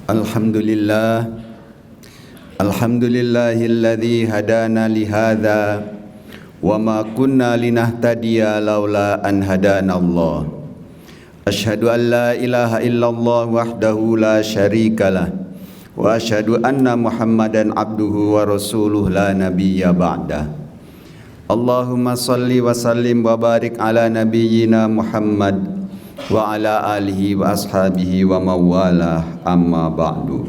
Alhamdulillah, alhamdulillahilladzi hadana lihadza wa ma kunna linahtadiya laula an hadanallah. Asyhadu an la ilaha illallah wahdahu la syarikalah wa asyhadu anna Muhammadan abduhu wa rasuluh la nabiyya ba'dah. Allahumma salli wa sallim wa barik ala nabiyyina Muhammad wa ala alihi wa ashabihi wa mawalah, amma ba'du.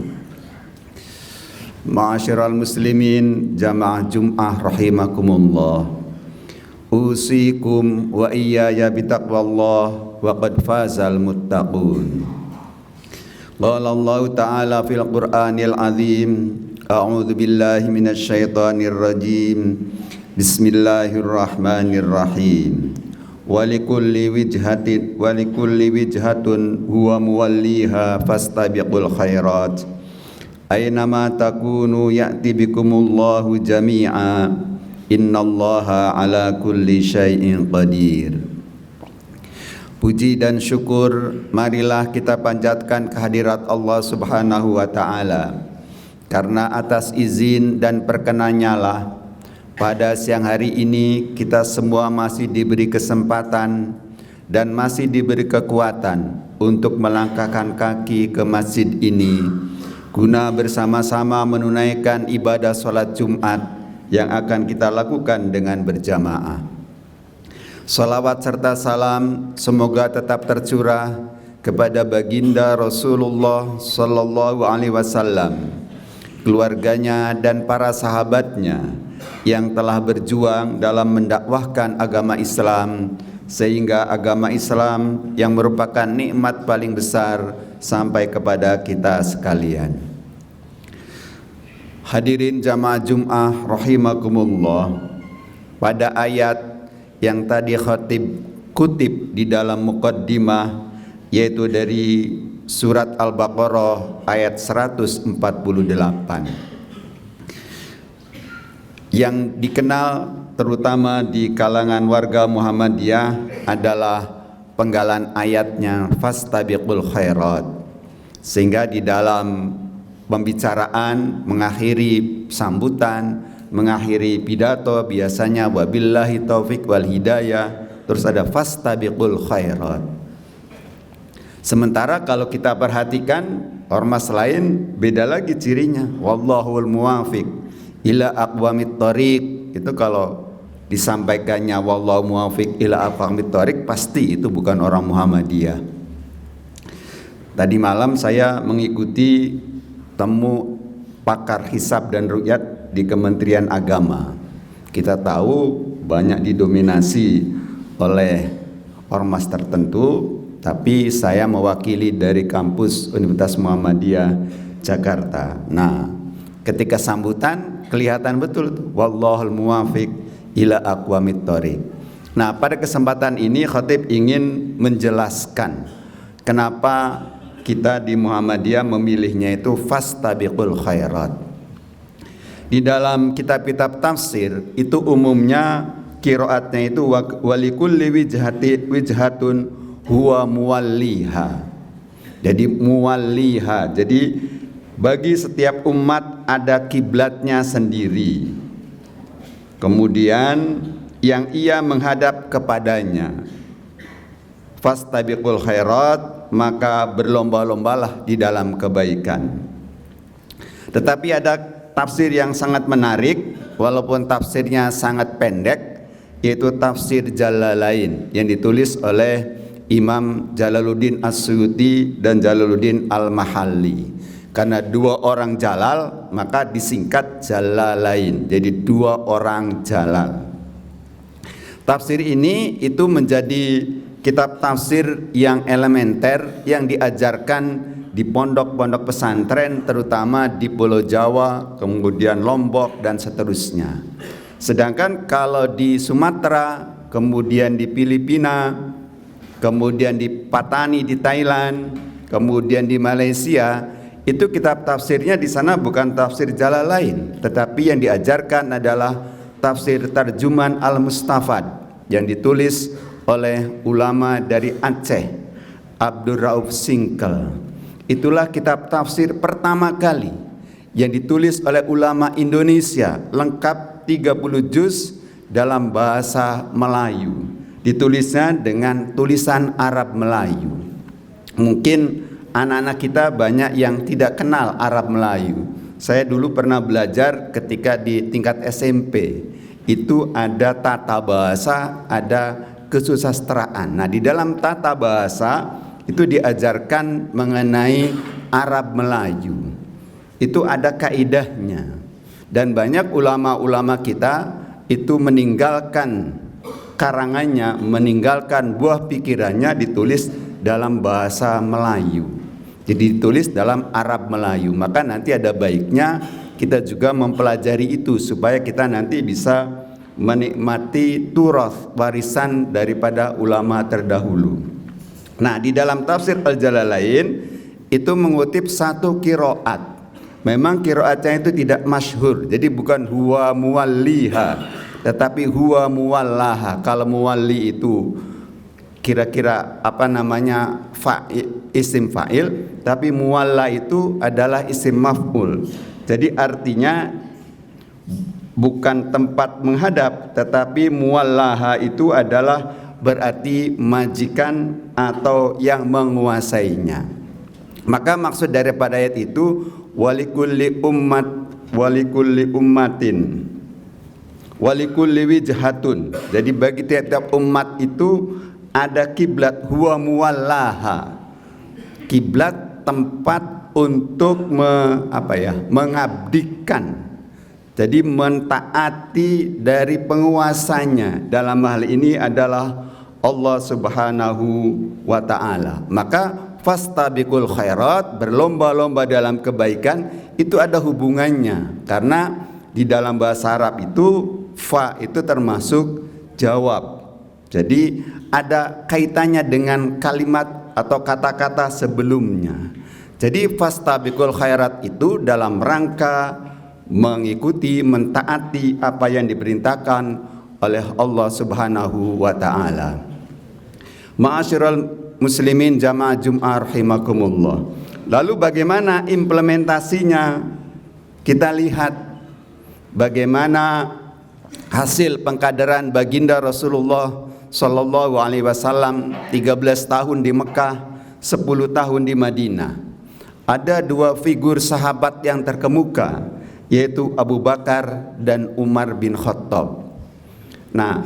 Ma'asyiral muslimin jamaah Jum'ah rahimakumullah, usikum wa iyaya bitaqwallah wa qad fazal muttaqun. Qala Allah ta'ala fil Qur'anil azim, a'udzu billahi minasy syaithanir rajim. Bismillahirrahmanirrahim. Walikulli wijhatun huwa muwalliha fastabiqul khairat aynama takunu ya'ti bikumullahu jami'a innallaha ala kulli syai'in qadir. Puji dan syukur marilah kita panjatkan kehadirat Allah Subhanahu wa ta'ala, karena atas izin dan perkenannya lah pada siang hari ini kita semua masih diberi kesempatan dan masih diberi kekuatan untuk melangkahkan kaki ke masjid ini guna bersama-sama menunaikan ibadah sholat Jumat yang akan kita lakukan dengan berjamaah. Salawat serta salam semoga tetap tercurah kepada baginda Rasulullah sallallahu alaihi wasallam, keluarganya dan para sahabatnya yang telah berjuang dalam mendakwahkan agama Islam sehingga agama Islam yang merupakan nikmat paling besar sampai kepada kita sekalian. Hadirin jamaah Jum'ah rahimakumullah, pada ayat yang tadi khatib kutip di dalam muqaddimah, yaitu dari surat Al-Baqarah ayat 148, yang dikenal terutama di kalangan warga Muhammadiyah adalah penggalan ayatnya fastabiqul khairat, sehingga di dalam pembicaraan mengakhiri sambutan, mengakhiri pidato biasanya wabillahi taufik wal hidayah, terus ada fastabiqul khairat. Sementara kalau kita perhatikan ormas lain beda lagi cirinya, wallahul muwafiq ila aqwamit thoriq. Itu kalau disampaikannya wallahu muwafiq ila aqwamit thoriq, pasti itu bukan orang Muhammadiyah. Tadi malam saya mengikuti temu pakar hisab dan ru'yat di Kementerian Agama. Kita tahu banyak didominasi oleh ormas tertentu, tapi saya mewakili dari kampus Universitas Muhammadiyah Jakarta. Nah, ketika sambutan kelihatan betul tuh, wallahul muwafiq ila aqwamit thoriq. Nah, pada kesempatan ini khatib ingin menjelaskan kenapa kita di Muhammadiyah memilihnya itu fastabiqul khairat. Di dalam kitab-kitab tafsir itu umumnya qiraatnya itu walikulli wijhatun huwa muwalliha. Jadi muwalliha, jadi bagi setiap umat ada kiblatnya sendiri, kemudian yang ia menghadap kepadanya. Fastabiqul khairat, maka berlomba-lombalah di dalam kebaikan. Tetapi ada tafsir yang sangat menarik, walaupun tafsirnya sangat pendek, yaitu tafsir Jalalain yang ditulis oleh Imam Jalaluddin As-Suyuti dan Jalaluddin Al-Mahalli. Karena dua orang jalal maka disingkat Jalalain, jadi dua orang jalal. Tafsir ini itu menjadi kitab tafsir yang elementer yang diajarkan di pondok-pondok pesantren, terutama di Pulau Jawa, kemudian Lombok dan seterusnya. Sedangkan kalau di Sumatera, kemudian di Filipina, kemudian di Patani di Thailand, kemudian di Malaysia, itu kitab tafsirnya di sana bukan tafsir Jalalain, tetapi yang diajarkan adalah tafsir Tarjuman Al-Mustafad yang ditulis oleh ulama dari Aceh, Abdul Rauf Singkel. Itulah kitab tafsir pertama kali yang ditulis oleh ulama Indonesia, lengkap 30 juz dalam bahasa Melayu. Ditulisnya dengan tulisan Arab Melayu. Mungkin anak-anak kita banyak yang tidak kenal Arab Melayu. Saya dulu pernah belajar ketika di tingkat SMP. Itu ada tata bahasa, ada kesusastraan. Nah, di dalam tata bahasa itu diajarkan mengenai Arab Melayu. Itu ada kaidahnya. Dan banyak ulama-ulama kita itu meninggalkan karangannya, meninggalkan buah pikirannya ditulis dalam bahasa Melayu. Jadi ditulis dalam Arab Melayu. Maka nanti ada baiknya kita juga mempelajari itu supaya kita nanti bisa menikmati turath, warisan daripada ulama terdahulu. Nah, di dalam tafsir Al-Jalalain itu mengutip satu qiraat. Memang qiraatnya itu tidak masyhur. Jadi bukan huwa muwalliha, tetapi huwa muwallaha. Kalau muwalli itu kira-kira apa namanya isim fa'il, tapi muwalla itu adalah isim maf'ul. Jadi artinya bukan tempat menghadap, tetapi muwallaha itu adalah berarti majikan atau yang menguasainya. Maka maksud daripada ayat itu walikulli ummatin walikulli wijhatun. Jadi bagi tiap-tiap umat itu ada kiblat, huwa muwallaha. Kiblat tempat untuk mengabdikan. Jadi mentaati dari penguasanya. Dalam hal ini adalah Allah Subhanahu wa ta'ala. Maka fastabiqul khairat, berlomba-lomba dalam kebaikan, itu ada hubungannya. Karena di dalam bahasa Arab itu fa itu termasuk jawab. Jadi ada kaitannya dengan kalimat atau kata-kata sebelumnya. Jadi fastabiqul khairat itu dalam rangka mengikuti, mentaati apa yang diperintahkan oleh Allah Subhanahu wa ta'ala. Ma'asyiral muslimin jamaah Jum'ah rahimakumullah. Lalu bagaimana implementasinya? Kita lihat bagaimana hasil pengkaderan baginda Rasulullah sallallahu alaihi wasallam 13 tahun di Mekah, 10 tahun di Madinah. Ada dua figur sahabat yang terkemuka, yaitu Abu Bakar dan Umar bin Khattab. Nah,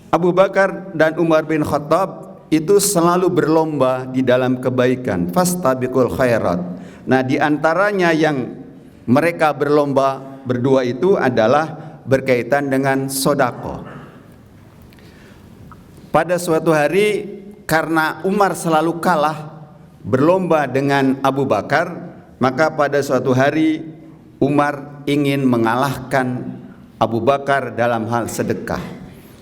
Abu Bakar dan Umar bin Khattab itu selalu berlomba di dalam kebaikan, fastabiqul khairat. Nah, di antaranya yang mereka berlomba berdua itu adalah berkaitan dengan sedekah. Pada suatu hari karena Umar selalu kalah berlomba dengan Abu Bakar, maka pada suatu hari Umar ingin mengalahkan Abu Bakar dalam hal sedekah.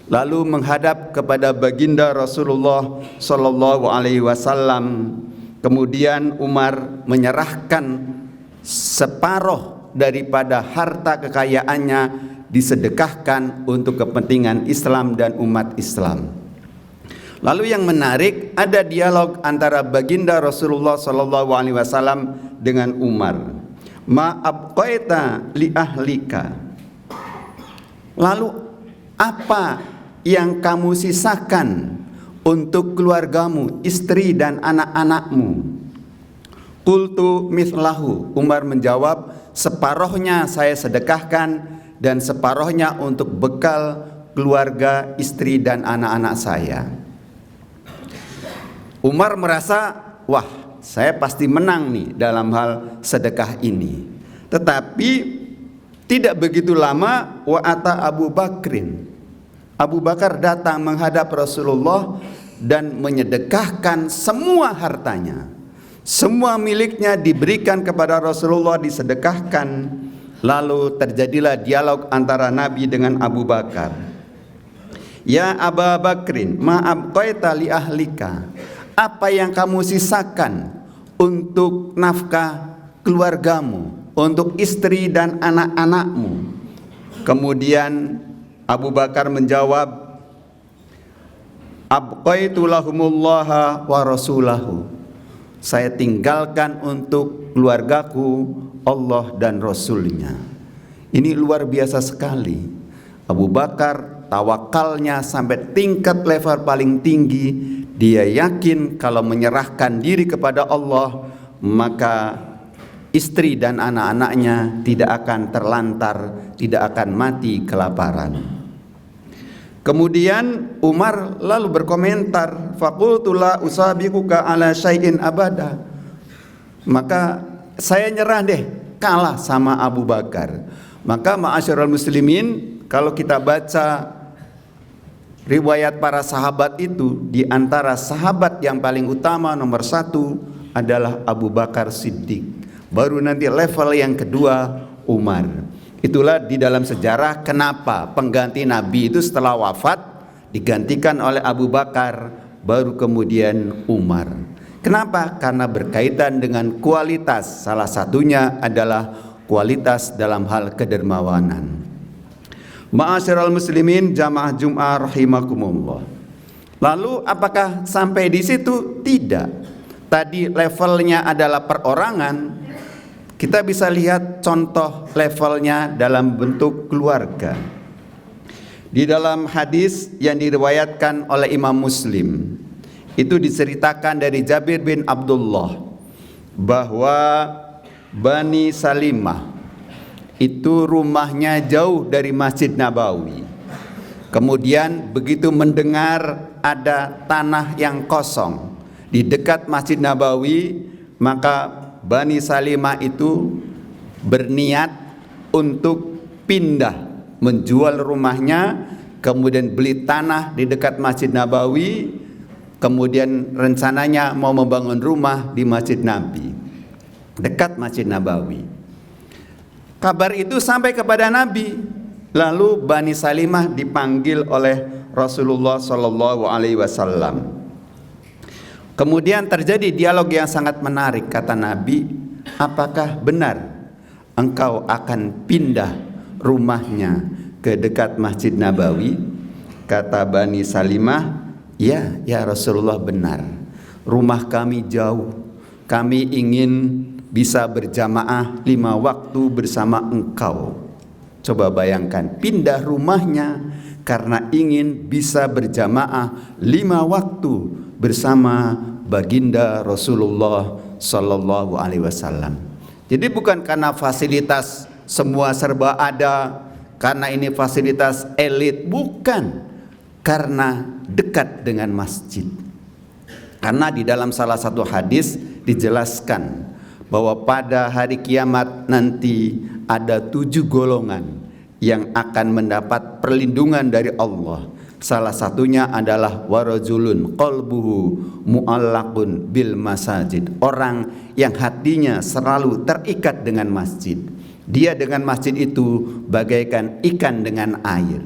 Lalu menghadap kepada baginda Rasulullah sallallahu alaihi wasallam. Kemudian Umar menyerahkan separuh daripada harta kekayaannya disedekahkan untuk kepentingan Islam dan umat Islam. Lalu yang menarik, ada dialog antara baginda Rasulullah sallallahu alaihi wasallam dengan Umar. Ma abqaita li ahlika. Lalu apa yang kamu sisakan untuk keluargamu, istri dan anak-anakmu? Qultu mithlahu. Umar menjawab, separuhnya saya sedekahkan dan separuhnya untuk bekal keluarga, istri dan anak-anak saya. Umar merasa, wah, saya pasti menang nih dalam hal sedekah ini. Tetapi tidak begitu lama wa ata Abu Bakrin. Abu Bakar datang menghadap Rasulullah dan menyedekahkan semua hartanya. Semua miliknya diberikan kepada Rasulullah, disedekahkan. Lalu terjadilah dialog antara Nabi dengan Abu Bakar. Ya Abu Bakrin, ma abqaita li ahlika. Apa yang kamu sisakan untuk nafkah keluargamu, untuk istri dan anak-anakmu? Kemudian Abu Bakar menjawab, abqaitu lahumullaha wa rasulahu. saya tinggalkan untuk keluargaku Allah dan Rasulnya. Ini luar biasa sekali. Abu Bakar tawakalnya sampai tingkat level paling tinggi. Dia yakin kalau menyerahkan diri kepada Allah, maka istri dan anak-anaknya tidak akan terlantar, tidak akan mati kelaparan. Kemudian Umar lalu berkomentar, faqultu la usabiquka ala syai'in abada. Maka saya nyerah deh, kalah sama Abu Bakar. Maka ma'asyiral muslimin, kalau kita baca riwayat para sahabat itu, di antara sahabat yang paling utama nomor 1 adalah Abu Bakar Siddiq. Baru nanti level yang kedua Umar. Itulah di dalam sejarah kenapa pengganti Nabi itu setelah wafat digantikan oleh Abu Bakar, baru kemudian Umar. Kenapa? Karena berkaitan dengan kualitas. Salah satunya adalah kualitas dalam hal kedermawanan. Ma'asyiral muslimin jamaah Jum'ah rahimakumullah. Lalu apakah sampai di situ? Tidak. Tadi levelnya adalah perorangan. Kita bisa lihat contoh levelnya dalam bentuk keluarga. Di dalam hadis yang diriwayatkan oleh Imam Muslim, itu diceritakan dari Jabir bin Abdullah bahwa Bani Salimah itu rumahnya jauh dari Masjid Nabawi. Kemudian begitu mendengar ada tanah yang kosong di dekat Masjid Nabawi, maka Bani Salimah itu berniat untuk pindah, menjual rumahnya, kemudian beli tanah di dekat Masjid Nabawi, kemudian rencananya mau membangun rumah di Masjid Nabi, dekat Masjid Nabawi. Kabar itu sampai kepada Nabi. Lalu Bani Salimah dipanggil oleh Rasulullah Shallallahu Alaihi Wasallam. Kemudian terjadi dialog yang sangat menarik. Kata Nabi, apakah benar engkau akan pindah rumahnya ke dekat Masjid Nabawi? Kata Bani Salimah, ya Rasulullah, benar. Rumah kami jauh. Kami ingin bisa berjamaah 5 waktu bersama engkau. Coba bayangkan, pindah rumahnya karena ingin bisa berjamaah 5 waktu bersama baginda Rasulullah Sallallahu Alaihi Wasallam. Jadi bukan karena fasilitas semua serba ada, karena ini fasilitas elit, bukan, karena dekat dengan masjid. Karena di dalam salah satu hadis dijelaskan bahwa pada hari kiamat nanti ada 7 golongan yang akan mendapat perlindungan dari Allah. Salah satunya adalah warajulun qalbuhu mu'allaqun bil masajid. Orang yang hatinya selalu terikat dengan masjid. Dia dengan masjid itu bagaikan ikan dengan air.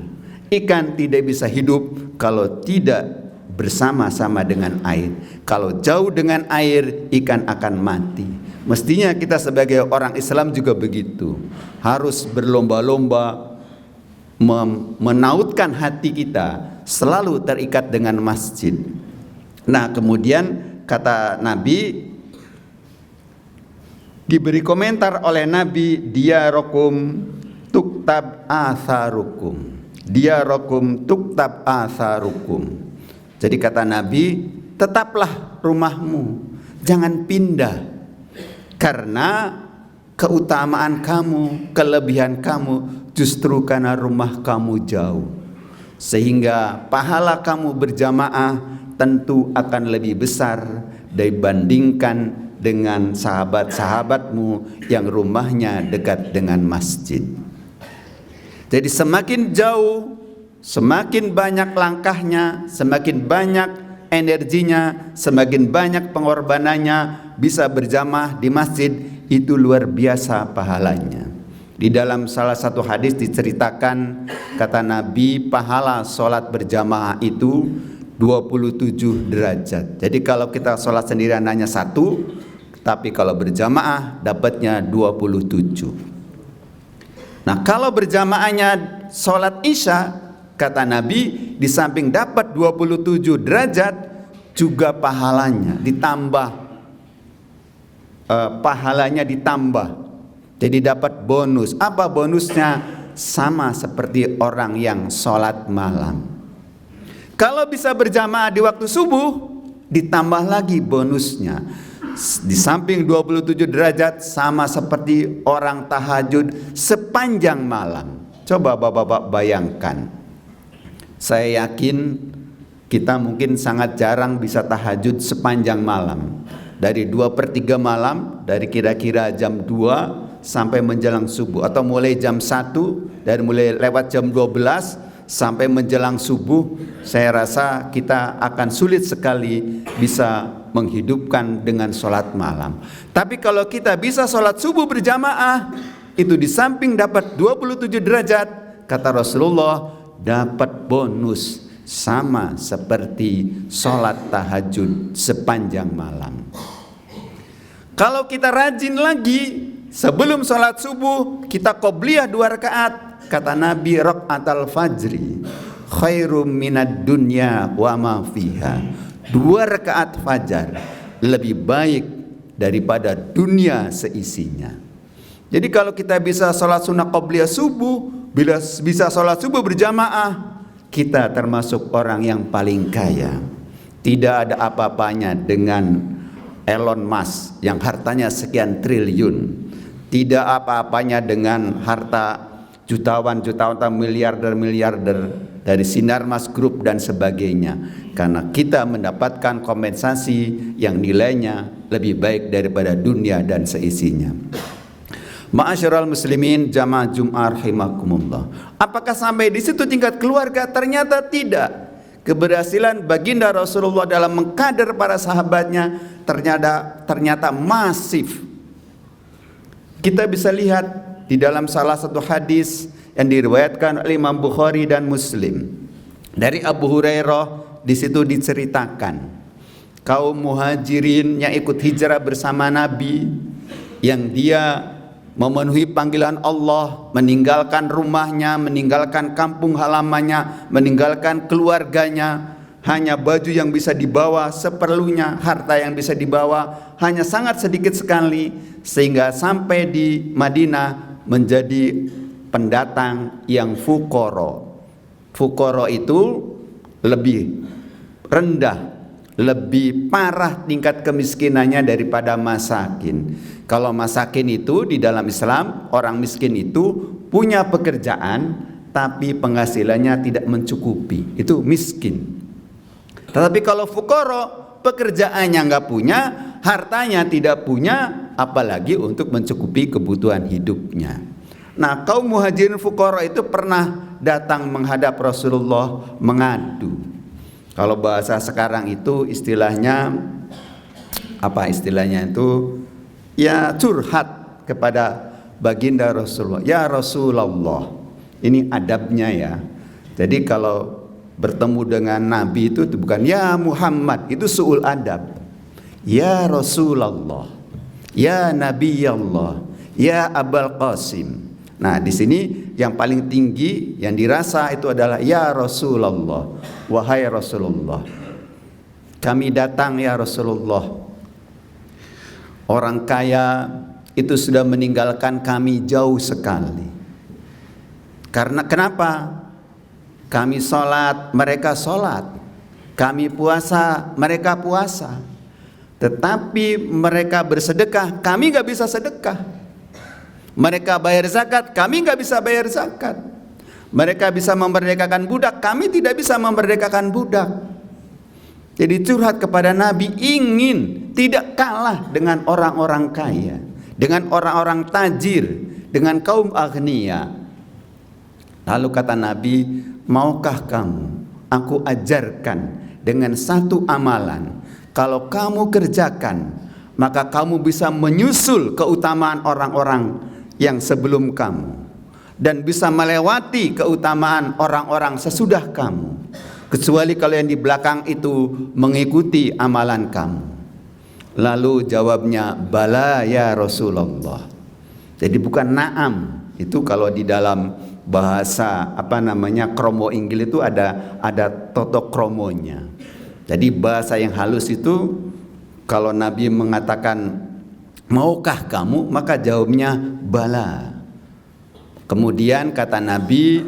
Ikan tidak bisa hidup kalau tidak bersama-sama dengan air. Kalau jauh dengan air, ikan akan mati. Mestinya kita sebagai orang Islam juga begitu. Harus berlomba-lomba menautkan hati kita selalu terikat dengan masjid. Nah, kemudian kata Nabi, diberi komentar oleh Nabi, diyarokum tuktab atharukum. Diyarokum tuktab atharukum. Jadi kata Nabi, tetaplah rumahmu, jangan pindah, karena keutamaan kamu, kelebihan kamu justru karena rumah kamu jauh, sehingga pahala kamu berjamaah tentu akan lebih besar dibandingkan dengan sahabat-sahabatmu yang rumahnya dekat dengan masjid. Jadi semakin jauh, semakin banyak langkahnya, semakin banyak energinya, semakin banyak pengorbanannya, bisa berjamaah di masjid, itu luar biasa pahalanya. Di dalam salah satu hadis diceritakan, kata Nabi, pahala sholat berjamaah itu 27 derajat. Jadi kalau kita sholat sendirian hanya 1, tapi kalau berjamaah dapatnya 27. Nah, kalau berjamaahnya sholat isya, kata Nabi, di samping dapat 27 derajat, juga pahalanya ditambah pahalanya ditambah. Jadi dapat bonus. Apa bonusnya? Sama seperti orang yang sholat malam. Kalau bisa berjamaah di waktu subuh, ditambah lagi bonusnya. Di samping 27 derajat, sama seperti orang tahajud sepanjang malam. Coba bapak-bapak bayangkan. Saya yakin kita mungkin sangat jarang bisa tahajud sepanjang malam. Dari 2/3 malam, dari kira-kira jam 2 sampai menjelang subuh. Atau mulai jam 1, dari mulai lewat jam 12 sampai menjelang subuh. Saya rasa kita akan sulit sekali bisa menghidupkan dengan sholat malam. Tapi kalau kita bisa sholat subuh berjamaah, itu di samping dapat 27 derajat, kata Rasulullah, dapat bonus sama seperti sholat tahajud sepanjang malam. Kalau kita rajin lagi, sebelum sholat subuh kita qobliyah 2 rakaat. Kata Nabi, rakaatal fajri khairum minad dunya wa ma fiha. 2 rakaat fajar lebih baik daripada dunia seisinya. Jadi kalau kita bisa sholat sunnah qobliyah subuh, bisa sholat subuh berjamaah, kita termasuk orang yang paling kaya. Tidak ada apa-apanya dengan Elon Musk yang hartanya sekian triliun. Tidak apa-apanya dengan harta jutawan miliarder dari Sinarmas Group dan sebagainya. Karena kita mendapatkan kompensasi yang nilainya lebih baik daripada dunia dan seisinya. Ma'asyiral muslimin jamaah Jum'ah rahimakumullah. Apakah sampai di situ tingkat keluarga? Ternyata tidak. Keberhasilan baginda Rasulullah dalam mengkader para sahabatnya ternyata masif. Kita bisa lihat di dalam salah satu hadis yang diriwayatkan oleh Imam Bukhari dan Muslim dari Abu Hurairah. Di situ diceritakan kaum muhajirin yang ikut hijrah bersama Nabi, yang dia memenuhi panggilan Allah, meninggalkan rumahnya, meninggalkan kampung halamannya, meninggalkan keluarganya, hanya baju yang bisa dibawa seperlunya, harta yang bisa dibawa hanya sangat sedikit sekali, sehingga sampai di Madinah menjadi pendatang yang fuqara. Fuqara itu lebih rendah, lebih parah tingkat kemiskinannya daripada masakin. Kalau masakin itu di dalam Islam, orang miskin itu punya pekerjaan tapi penghasilannya tidak mencukupi, itu miskin. Tetapi kalau fuqara, pekerjaannya nggak punya, hartanya tidak punya, apalagi untuk mencukupi kebutuhan hidupnya. Nah, kaum muhajirin fuqara itu pernah datang menghadap Rasulullah mengadu. Kalau bahasa sekarang itu istilahnya apa istilahnya itu? Ya curhat kepada baginda Rasulullah. Ya Rasulullah, ini adabnya ya. Jadi kalau bertemu dengan Nabi itu bukan ya Muhammad, itu su'ul adab. Ya Rasulullah, ya Nabi Allah, ya Abul Qasim. Nah, di sini yang paling tinggi yang dirasa itu adalah ya Rasulullah, wahai Rasulullah. Kami datang ya Rasulullah. Orang kaya itu sudah meninggalkan kami jauh sekali. Karena kenapa? Kami sholat, mereka sholat. Kami puasa, mereka puasa. Tetapi mereka bersedekah, kami gak bisa sedekah. Mereka bayar zakat, kami gak bisa bayar zakat. Mereka bisa memerdekakan budak, kami tidak bisa memerdekakan budak. Jadi curhat kepada Nabi, ingin tidak kalah dengan orang-orang kaya, dengan orang-orang tajir, dengan kaum agniya. Lalu kata Nabi, maukah kamu aku ajarkan dengan satu amalan, kalau kamu kerjakan maka kamu bisa menyusul keutamaan orang-orang yang sebelum kamu dan bisa melewati keutamaan orang-orang sesudah kamu, kecuali kalau yang di belakang itu mengikuti amalan kamu. Lalu jawabnya, bala ya Rasulullah. Jadi bukan na'am, itu kalau di dalam bahasa kromo Inggil itu ada toto kromonya. Jadi bahasa yang halus itu kalau Nabi mengatakan Maukah kamu? Maka jawabnya bala. Kemudian kata Nabi,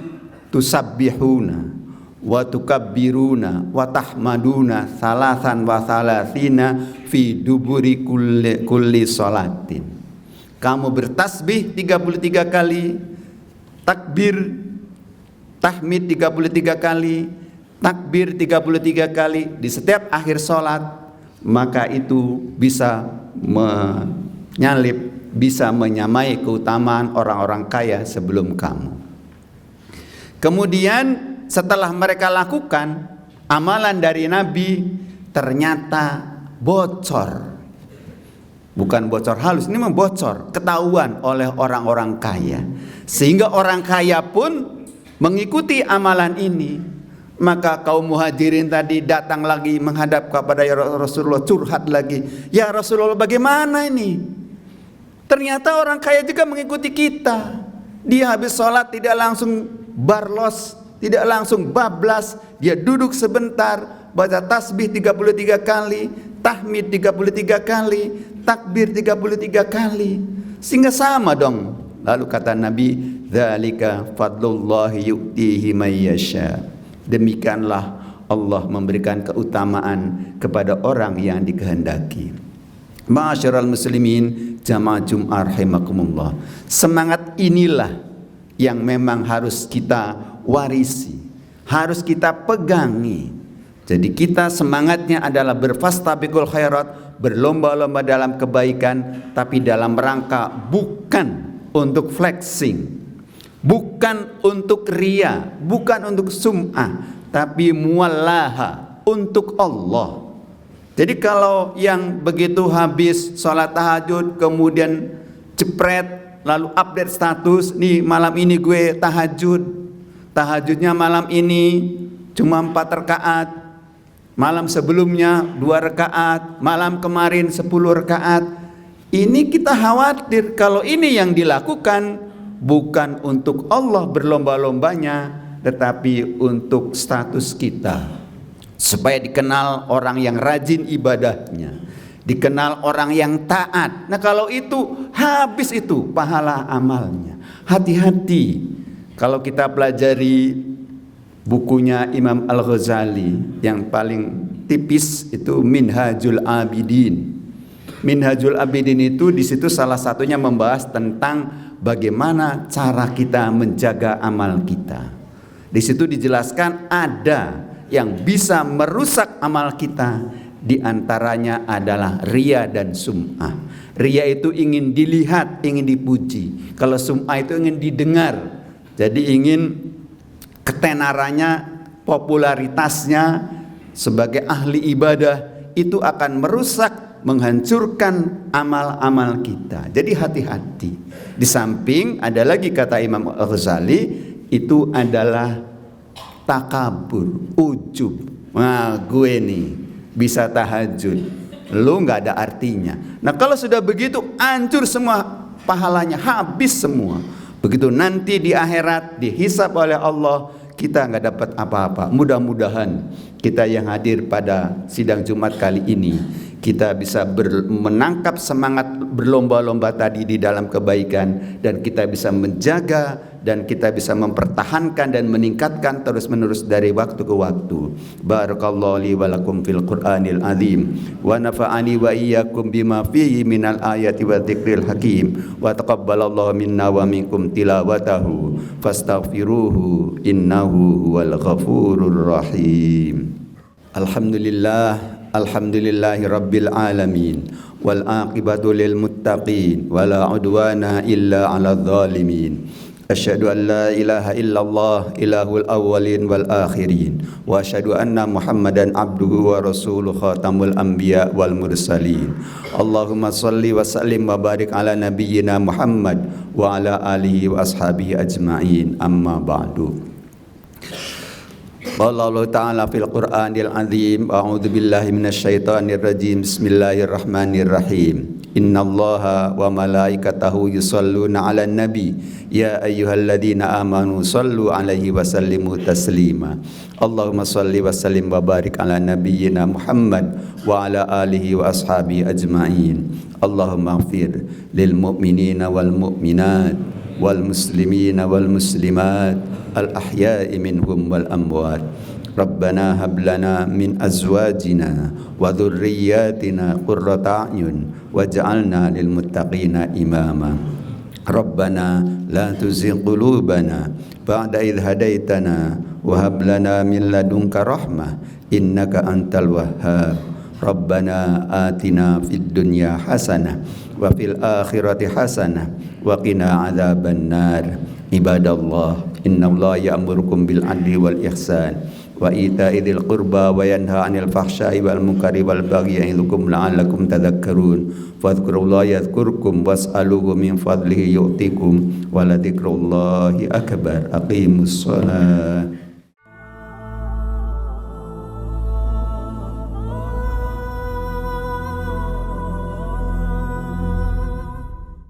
tusabbihuna wa tukabbiruna wa tahmaduna salasan wa salasina fi duburi kulli salatin. Kamu bertasbih 33 kali, takbir tahmid 33 kali, takbir 33 kali di setiap akhir salat, maka itu bisa menyalip, bisa menyamai keutamaan orang-orang kaya sebelum kamu. Kemudian setelah mereka lakukan amalan dari Nabi, ternyata bocor. Bukan bocor halus, ini membocor, ketahuan oleh orang-orang kaya. Sehingga orang kaya pun mengikuti amalan ini. Maka kaum muhajirin tadi datang lagi menghadap kepada Rasulullah, curhat lagi. Ya Rasulullah, bagaimana ini? Ternyata orang kaya juga mengikuti kita. Dia habis sholat tidak langsung barlos, tidak langsung bablas. Dia duduk sebentar, baca tasbih 33 kali, tahmid 33 kali, takbir 33 kali. Sehingga sama dong. Lalu kata Nabi, dzalika fadlullahi yu'tihi may yasha. Demikianlah Allah memberikan keutamaan kepada orang yang dikehendaki. Ma'asyiral muslimin, jamaah Jumat rahimakumullah. Semangat inilah yang memang harus kita warisi, harus kita pegangi. Jadi kita semangatnya adalah berfastabiqul khairat, berlomba-lomba dalam kebaikan, tapi dalam rangka bukan untuk flexing, bukan untuk ria, bukan untuk sum'ah, tapi muwallaha, untuk Allah. Jadi kalau yang begitu habis sholat tahajud kemudian jepret lalu update status, nih malam ini gue tahajudnya malam ini cuma 4 rakaat, malam sebelumnya 2 rakaat, malam kemarin 10 rakaat. Ini kita khawatir kalau ini yang dilakukan bukan untuk Allah berlomba-lombanya, tetapi untuk status kita, supaya dikenal orang yang rajin ibadahnya, dikenal orang yang taat. Nah kalau itu habis itu pahala amalnya. Hati-hati kalau kita pelajari bukunya Imam Al-Ghazali yang paling tipis itu Minhajul Abidin. Minhajul Abidin itu di situ salah satunya membahas tentang bagaimana cara kita menjaga amal kita. Di situ dijelaskan ada yang bisa merusak amal kita, di antaranya adalah ria dan sum'ah. Ria itu ingin dilihat, ingin dipuji. Kalau sum'ah itu ingin didengar. Jadi ingin ketenarannya, popularitasnya sebagai ahli ibadah itu akan merusak, menghancurkan amal-amal kita. Jadi hati-hati. Di samping ada lagi kata Imam Al-Ghazali, itu adalah takabur, ujub. Nah, gue nih bisa tahajud, lu nggak ada artinya. Nah kalau sudah begitu hancur semua pahalanya, habis semua. Begitu nanti di akhirat dihisab oleh Allah, kita nggak dapat apa-apa. Mudah-mudahan kita yang hadir pada sidang Jumat kali ini, kita bisa menangkap semangat berlomba-lomba tadi di dalam kebaikan, dan kita bisa menjaga dan kita bisa mempertahankan dan meningkatkan terus-menerus dari waktu ke waktu. Barakallahu li wa lakum fil Qur'anil azim wa nafa'ani wa iyyakum bima fihi minal ayati wa dzikril hakim wa taqabbalallahu minna wa minkum tilawatahu fastaghfiruhu innahu huwal ghafurur rahim. Alhamdulillahi rabbil alamin wal aqibatu lil muttaqin wala udwana illa 'alal zalimin. Asyhadu an la ilaha illallah ilahul awwalin wal akhirin wa asyhadu anna Muhammadan abduhu wa rasuluhu khatamul anbiya wal mursalin. Allahumma shalli wa sallim wa barik ala nabiyyina Muhammad wa ala alihi wa ashabihi ajma'in. Amma ba'du. Qala Allah ta'ala fil Qur'anil azim, a'udzu billahi minasyaitonir rajim. Bismillahirrahmanirrahim. Innallaha wa malaikatahu yusalluna 'alan nabi ya ayyuhalladzina amanu sallu 'alaihi wa sallimu taslima. Allahumma salli wa sallim wa barik ala nabiyyina Muhammad wa ala alihi wa ashabihi ajma'in. Allahumma ighfir lil mu'minina wal mu'minat wal muslimina wal muslimat al ahya'i minhum wal amwat. Rabbana hab lana min azwajina wa dhurriyyatina qurrata a'yun waj'alna lil muttaqina imama. Rabbana la tuzigh qulubana ba'da idh hadaitana wa hab lana min ladunka rahmah innaka antal wahhab. Rabbana atina fid dunya hasanah wa fil akhirati hasanah wa qina adzabannar. Ibadallah, innallaha ya'murukum bil 'adli wal ihsan wa ita'i dzil qurba wa yanha 'anil fahsya'i wal munkari wal baghi ya'idukum la'allakum tadhakkarun. Fadhkurullaha yadhkurkum was'aluhu min fadlihi yu'tikum wa la dzikrullahi akbar. Aqimus shalah.